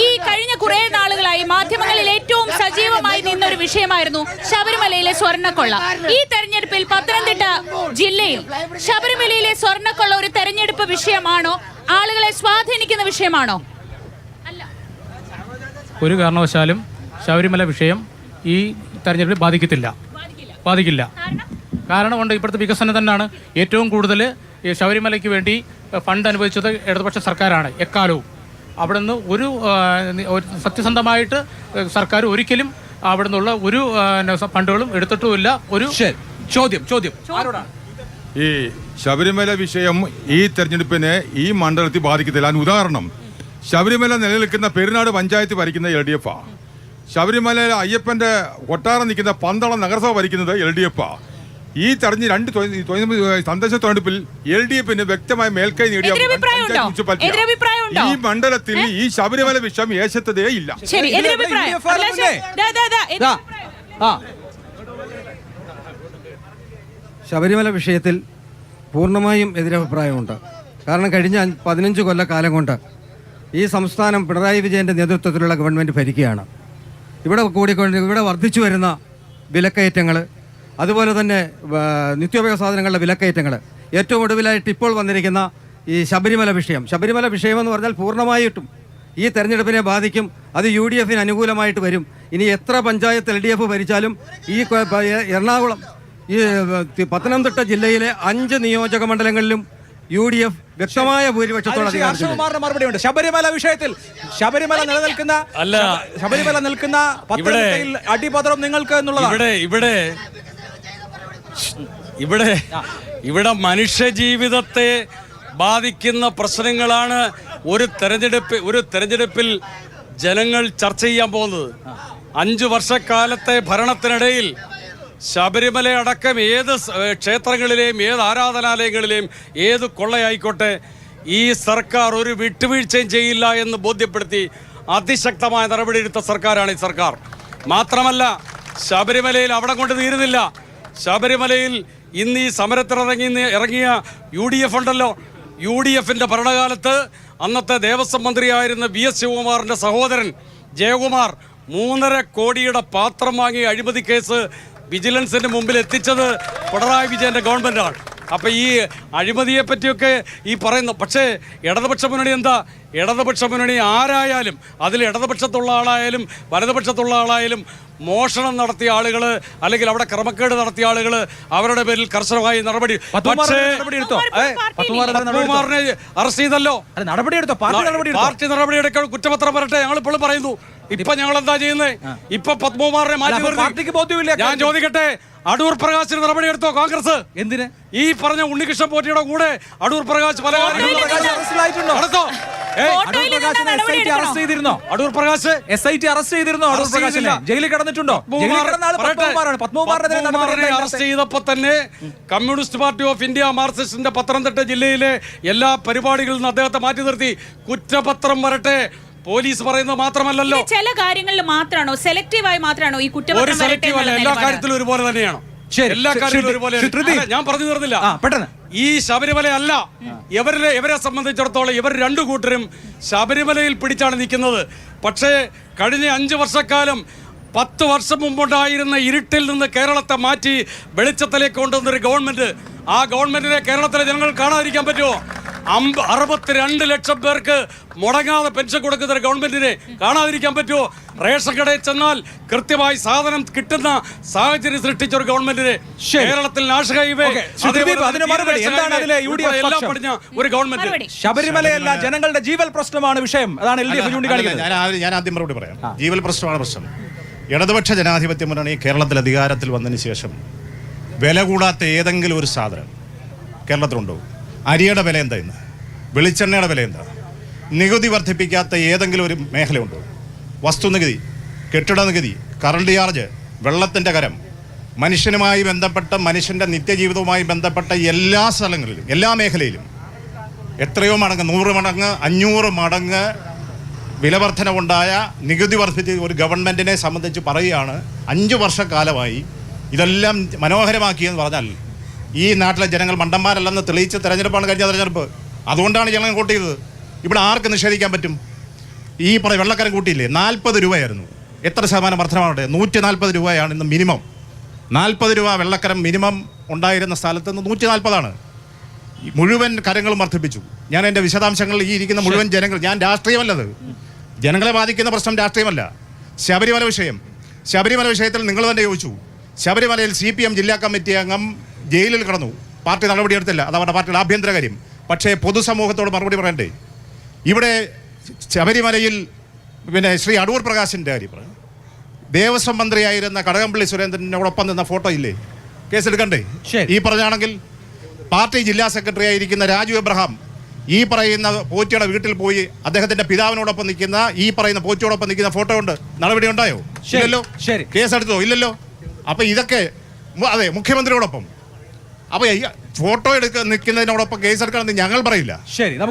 ഈ കഴിഞ്ഞ കുറെ നാളുകളായി മാധ്യമങ്ങളിൽ ഏറ്റവും സജീവമായി നിന്നൊരു വിഷയമായിരുന്നു ശബരിമലയിലെ സ്വർണ്ണക്കൊള്ള. ഈ തെരഞ്ഞെടുപ്പിൽ പത്തനംതിട്ട ജില്ലയിൽ ശബരിമലയിലെ സ്വർണ്ണക്കൊള്ള ഒരു തെരഞ്ഞെടുപ്പ് വിഷയമാണോ, ആളുകളെ സ്വാധീനിക്കുന്ന വിഷയമാണോ? അല്ല, ഒരു കാരണവശാലും ശബരിമല വിഷയം ഈ തെരഞ്ഞെടുപ്പിൽ ബാധിക്കില്ല. കാരണമുണ്ട്, ഇപ്പോഴത്തെ വികസനം തന്നെയാണ് ഏറ്റവും കൂടുതൽ ഈ ശബരിമലയ്ക്ക് വേണ്ടി ഫണ്ട് അനുവദിച്ചത് ഇടതുപക്ഷ സർക്കാരാണ് എക്കാലവും. അവിടെ നിന്ന് ഒരു സത്യസന്ധമായിട്ട് സർക്കാർ ഒരിക്കലും അവിടെ നിന്നുള്ള ഒരു ഫണ്ടുകളും എടുത്തിട്ടുമില്ല. ഒരു ചോദ്യം ആരോടാണ്? ഈ ശബരിമല വിഷയം ഈ തെരഞ്ഞെടുപ്പിനെ ഈ മണ്ഡലത്തിൽ ബാധിക്കത്തില്ല. അതിന് ഉദാഹരണം, ശബരിമല നിലനിൽക്കുന്ന പെരുന്നാട് പഞ്ചായത്ത് ഭരിക്കുന്ന LDF, ശബരിമലയിലെ അയ്യപ്പന്റെ കൊട്ടാരം നിൽക്കുന്ന പന്തളം നഗരസഭ ഭരിക്കുന്നത് LDF. ഈ തെരഞ്ഞ രണ്ട് തദ്ദേശ തെരഞ്ഞെടുപ്പിൽ LDFന് വ്യക്തമായ മേൽക്കൈ നേടിയ ഈ മണ്ഡലത്തിൽ ഈ ശബരിമല വിഷയം ഏശത്തതേ ഇല്ല. ശബരിമല വിഷയത്തിൽ പൂർണ്ണമായും എതിരഭിപ്രായമുണ്ട്. കാരണം കഴിഞ്ഞ 15 കൊല്ലക്കാലം കൊണ്ട് ഈ സംസ്ഥാനം പിണറായി വിജയൻ്റെ നേതൃത്വത്തിലുള്ള ഗവൺമെൻറ് ഭരിക്കുകയാണ്. ഇവിടെ വർദ്ധിച്ചു വരുന്ന വിലക്കയറ്റങ്ങൾ, അതുപോലെ തന്നെ നിത്യോപയോഗ സാധനങ്ങളുടെ വിലക്കയറ്റങ്ങൾ, ഏറ്റവും ഒടുവിലായിട്ട് ഇപ്പോൾ വന്നിരിക്കുന്ന ഈ ശബരിമല വിഷയമെന്ന് പറഞ്ഞാൽ പൂർണ്ണമായിട്ടും ഈ തെരഞ്ഞെടുപ്പിനെ ബാധിക്കും. അത് UDFന് അനുകൂലമായിട്ട് വരും. ഇനി എത്ര പഞ്ചായത്ത് LDF ഭരിച്ചാലും ഈ എറണാകുളം, ഈ പത്തനംതിട്ട ജില്ലയിലെ 5 നിയോജക മണ്ഡലങ്ങളിലും UDF വ്യക്തമായ ഭൂരിപക്ഷത്തോടെ മറുപടിയുണ്ട്. ശബരിമല വിഷയത്തിൽ ശബരിമല നിൽക്കുന്ന പത്തനംതിട്ടയിൽ അടിപത്രം നിങ്ങൾക്ക് എന്നുള്ളതാണ്. ഇവിടെ മനുഷ്യ ജീവിതത്തെ ബാധിക്കുന്ന പ്രശ്നങ്ങളാണ് ഒരു തെരഞ്ഞെടുപ്പിൽ ജനങ്ങൾ ചർച്ച ചെയ്യാൻ പോകുന്നത്. 5 വർഷക്കാലത്തെ ഭരണത്തിനിടയിൽ ശബരിമല അടക്കം ഏത് ക്ഷേത്രങ്ങളിലെയും ഏത് ആരാധനാലയങ്ങളിലെയും ഏത് കൊള്ളയായിക്കോട്ടെ ഈ സർക്കാർ ഒരു വിട്ടുവീഴ്ചയും ചെയ്യില്ല എന്ന് ബോധ്യപ്പെടുത്തി അതിശക്തമായ നടപടിയെടുത്ത സർക്കാരാണ് ഈ സർക്കാർ. മാത്രമല്ല, ശബരിമലയിൽ അവിടെ കൊണ്ട് തീരുന്നില്ല. ശബരിമലയിൽ ഇന്ന് ഈ സമരത്തിനിറങ്ങിയ UDF ഉണ്ടല്ലോ, UDFന്റെ ഭരണകാലത്ത് അന്നത്തെ ദേവസ്വം മന്ത്രിയായിരുന്ന VS ശിവകുമാറിന്റെ സഹോദരൻ ജയകുമാർ 3.5 കോടിയുടെ പാത്രം വാങ്ങിയ അഴിമതി കേസ് വിജിലൻസിന്റെ മുമ്പിൽ എത്തിച്ചത് പിണറായി വിജയന്റെ ഗവൺമെന്റാണ്. അപ്പൊ ഈ അഴിമതിയെ പറ്റിയൊക്കെ ഈ പറയുന്ന, പക്ഷേ ഇടതുപക്ഷ മുന്നണി എന്താ? ഇടതുപക്ഷ മുന്നണി ആരായാലും, അതിൽ ഇടതുപക്ഷത്തുള്ള ആളായാലും വലതുപക്ഷത്തുള്ള ആളായാലും മോഷണം നടത്തിയ ആളുകൾ അല്ലെങ്കിൽ അവിടെ ക്രമക്കേട് നടത്തിയ ആളുകൾ അവരുടെ പേരിൽ കർശനമായി നടപടി. പക്ഷേ പത്മകുമാറിനെ അറസ്റ്റ് ചെയ്തല്ലോ, പാർട്ടി നടപടിയെടുക്കാൻ കുറ്റപത്രം വരട്ടെ. ഞങ്ങൾ ഇപ്പോഴും പറയുന്നു. ഇപ്പൊ ഞങ്ങൾ എന്താ ചെയ്യുന്നത്? ഇപ്പൊ പത്മകുമാറിനെ മാറ്റി. ഞാൻ ചോദിക്കട്ടെ, അടൂർ പ്രകാശിന് നടപടിയെടുത്തോ കോൺഗ്രസ്? എന്തിന്? ഈ പറഞ്ഞ ഉണ്ണികൃഷ്ണൻ പോറ്റിയുടെ കൂടെ അടൂർ പ്രകാശ് പല അടൂർ പ്രകാശ് SIT അറസ്റ്റ് ചെയ്തിരുന്നോ? ജയിലിൽ കിടന്നിട്ടുണ്ടോ? അറസ്റ്റ് ചെയ്തപ്പോ തന്നെ കമ്മ്യൂണിസ്റ്റ് പാർട്ടി ഓഫ് ഇന്ത്യ മാർക്സിസ്റ്റിന്റെ പത്തനംതിട്ട ജില്ലയിലെ എല്ലാ പരിപാടികളിൽ നിന്ന് അദ്ദേഹത്തെ മാറ്റി നിർത്തി. കുറ്റപത്രം വരട്ടെ. പോലീസ് പറയുന്നത് മാത്രമല്ലല്ലോ, ചില കാര്യങ്ങളിൽ മാത്രമാണോ, സെലക്റ്റീവായി മാത്രമാണോ ഈ കുറ്റപത്രം? സെലക്റ്റീവ് അല്ല, എല്ലാ കാര്യത്തിലും ഒരുപോലെ തന്നെയാണോ? എല്ലാ കാര്യത്തിലും ഒരുപോലെ. ഞാൻ പറഞ്ഞു തീർന്നില്ല. പെട്ടെന്ന് ഈ ശബരിമല അല്ല, ഇവരെ സംബന്ധിച്ചിടത്തോളം ഇവർ 2 കൂട്ടരും ശബരിമലയിൽ പിടിച്ചാണ് നിൽക്കുന്നത്. പക്ഷേ കഴിഞ്ഞ 5 വർഷക്കാലം 10 വർഷം മുമ്പുണ്ടായിരുന്ന ഇരുട്ടിൽ നിന്ന് കേരളത്തെ മാറ്റി വെളിച്ചത്തിലേക്ക് കൊണ്ടുവന്നൊരു ഗവൺമെന്റ്. ആ ഗവൺമെന്റിനെ കേരളത്തിലെ ജനങ്ങൾ കാണാതിരിക്കാൻ പറ്റുമോ? 62 ലക്ഷം പേർക്ക് മുടങ്ങാതെ പെൻഷൻ കൊടുക്കുന്ന ഗവൺമെന്റിനെ കാണാതിരിക്കാൻ പറ്റുമോ? റേഷൻ കടയിൽ ചെന്നാൽ കൃത്യമായി സാധനം കിട്ടുന്ന സാഹചര്യം സൃഷ്ടിച്ച ഒരു ഗവൺമെന്റിനെ കേരളത്തിൽ നാഷണൽ ഹൈവേ ഒരു ഗവൺമെന്റ്. ശബരിമലയല്ല, ജനങ്ങളുടെ ജീവൽ പ്രശ്നമാണ് വിഷയം. അതാണ് LDF ചൂണ്ടിക്കാണിക്കുന്നത്. ഞാൻ ആദ്യം മറുപടി പറയാം. ജീവൽ പ്രശ്നമാണ് പ്രശ്നം. ഇടതുപക്ഷ ജനാധിപത്യ മുന്നണി കേരളത്തിൽ അധികാരത്തിൽ വന്നതിന് ശേഷം വില കൂടാത്ത ഏതെങ്കിലും ഒരു സാധനം കേരളത്തിലുണ്ടോ? അരിയുടെ വില എന്താ ഇന്ന്? വെളിച്ചെണ്ണയുടെ വില എന്താ? നികുതി വർദ്ധിപ്പിക്കാത്ത ഏതെങ്കിലും ഒരു മേഖലയുണ്ടോ? വസ്തുനികുതി, കെട്ടിട നികുതി, കറണ്ട് ചാർജ്, വെള്ളത്തിൻ്റെ കരം, മനുഷ്യനുമായി ബന്ധപ്പെട്ട മനുഷ്യൻ്റെ നിത്യജീവിതവുമായി ബന്ധപ്പെട്ട എല്ലാ സ്ഥലങ്ങളിലും എല്ലാ മേഖലയിലും എത്രയോ മടങ്ങ്, 100 മടങ്ങ് 500 മടങ്ങ് വിലവർധനവുണ്ടായ നികുതി വർദ്ധിച്ച് ഒരു ഗവൺമെൻറ്റിനെ സംബന്ധിച്ച് പറയുകയാണ് 5 വർഷക്കാലമായി ഇതെല്ലാം മനോഹരമാക്കിയെന്ന് പറഞ്ഞാൽ ഈ നാട്ടിലെ ജനങ്ങൾ മണ്ടന്മാരല്ലെന്ന് തെളിയിച്ച തെരഞ്ഞെടുപ്പാണ് കഴിഞ്ഞ തെരഞ്ഞെടുപ്പ്. അതുകൊണ്ടാണ് ജനങ്ങൾ വോട്ട് ചെയ്തത്. ഇവിടെ ആർക്ക് നിഷേധിക്കാൻ പറ്റും? ഈ പറഞ്ഞ വെള്ളക്കരം കൂട്ടിയില്ലേ 40 രൂപയായിരുന്നു. എത്ര ശതമാനം വർധനമാണ്? 140 രൂപയാണ് ഇന്ന് മിനിമം. 40 രൂപ വെള്ളക്കരം മിനിമം ഉണ്ടായിരുന്ന സ്ഥലത്ത് നിന്ന് 140 ഈ മുഴുവൻ കരങ്ങളും വർദ്ധിപ്പിച്ചു. ഞാൻ എൻ്റെ വിശദാംശങ്ങളിൽ ഈ ഇരിക്കുന്ന മുഴുവൻ ജനങ്ങൾ, ഞാൻ രാഷ്ട്രീയമല്ലത്, ജനങ്ങളെ ബാധിക്കുന്ന പ്രശ്നം രാഷ്ട്രീയമല്ല. ശബരിമല വിഷയത്തിൽ നിങ്ങൾ തന്നെ ചോദിച്ചു. ശബരിമലയിൽ CPM ജില്ലാ കമ്മിറ്റി അംഗം ജയിലിൽ കിടന്നു. പാർട്ടി നടപടിയെടുത്തില്ല, അത് അവരുടെ പാർട്ടിയുടെ ആഭ്യന്തര കാര്യം. പക്ഷേ പൊതുസമൂഹത്തോട് മറുപടി പറയണ്ടേ? ഇവിടെ ശബരിമലയിൽ ശ്രീ അടൂർ പ്രകാശിൻ്റെ കാര്യം പറഞ്ഞു. ദേവസ്വം മന്ത്രിയായിരുന്ന കടകംപള്ളി സുരേന്ദ്രനോടൊപ്പം നിന്ന ഫോട്ടോ ഇല്ലേ? കേസെടുക്കണ്ടേ? ഈ പറഞ്ഞാണെങ്കിൽ പാർട്ടി ജില്ലാ സെക്രട്ടറി ആയിരിക്കുന്ന രാജു എബ്രഹാം ഈ പറയുന്ന പോറ്റിയുടെ വീട്ടിൽ പോയി അദ്ദേഹത്തിന്റെ പിതാവിനോടൊപ്പം നിൽക്കുന്ന ഈ പറയുന്ന പോറ്റിയോടൊപ്പം നിൽക്കുന്ന ഫോട്ടോ ഉണ്ട്. നടപടി ഉണ്ടായോ? ഇല്ലല്ലോ. കേസെടുത്തോ? ഇല്ലല്ലോ. അപ്പൊ ഇതൊക്കെ അതെ മുഖ്യമന്ത്രിയോടൊപ്പം. അപ്പൊ ഫോട്ടോ നിൽക്കുന്നതിനോടൊപ്പം കേസെടുക്കണമെന്ന് ഞങ്ങൾ പറയില്ല. ശരി.